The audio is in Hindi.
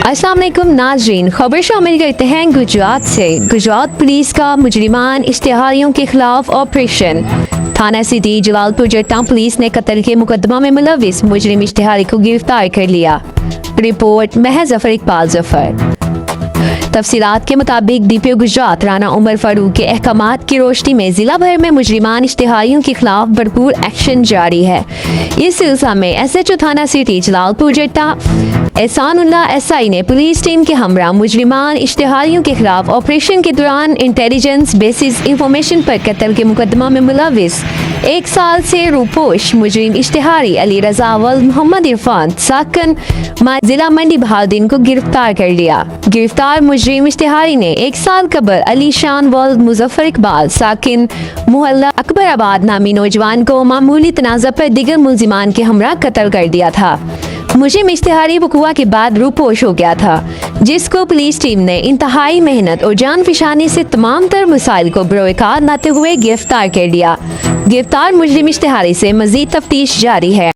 अस्सलाम वालेकुम नाजरीन, खबर शामिल करते हैं गुजरात से। गुजरात पुलिस का मुजरिमान इश्तिहारियों के खिलाफ ऑपरेशन। थाना सिटी जलालपुर जट्टा पुलिस ने कत्ल के मुकदमा में मुलविस मुजरिम इश्तिहारी को गिरफ्तार कर लिया। रिपोर्ट महज जफर इकबाल जफर। तफसीलात के मुताबिक डीपीओ गुजरात राना उमर फारूक के अहकामात की रोशनी में जिला भर में मुजरिमान इश्तिहारियों के खिलाफ भरपूर एक्शन जारी है। इस सिलसिले में एसएचओ थाना सिटी जलालपुर जट्टा एहसानुल्लाह एसआई ने पुलिस टीम के हमरा मुजरिमान इश्तिहारियों के खिलाफ ऑपरेशन के दौरान इंटेलिजेंस बेसिस इंफॉर्मेशन पर कत्ल के मुकदमा में मुलविस 1 साल से रूपोश मुजरिम इश्तिहारी अली रजा वल्द मोहम्मद इरफान साकन जिला मंडी बहाउद्दीन को गिरफ्तार कर लिया। गिरफ्तार मुजरिम इश्तिहारी ने 1 साल कबल अली शान वल्द मुजफ्फर इकबाल साकिन मोहल्ला अकबराबाद नामी नौजवान को मामूली तनाज़ा पर दिगर मुलजिमान के हमरा कत्ल कर दिया था। मुजरिम इश्तिहारी वकुआ के बाद रूपोश हो गया था, जिसको पुलिस टीम ने इंतहाई मेहनत और जान फिशानी से तमाम तर मसाइल को बरोकार लाते हुए गिरफ्तार कर लिया। गिरफ्तार मुजरिम इश्तिहारी से मजीद तफ्तीश जारी है।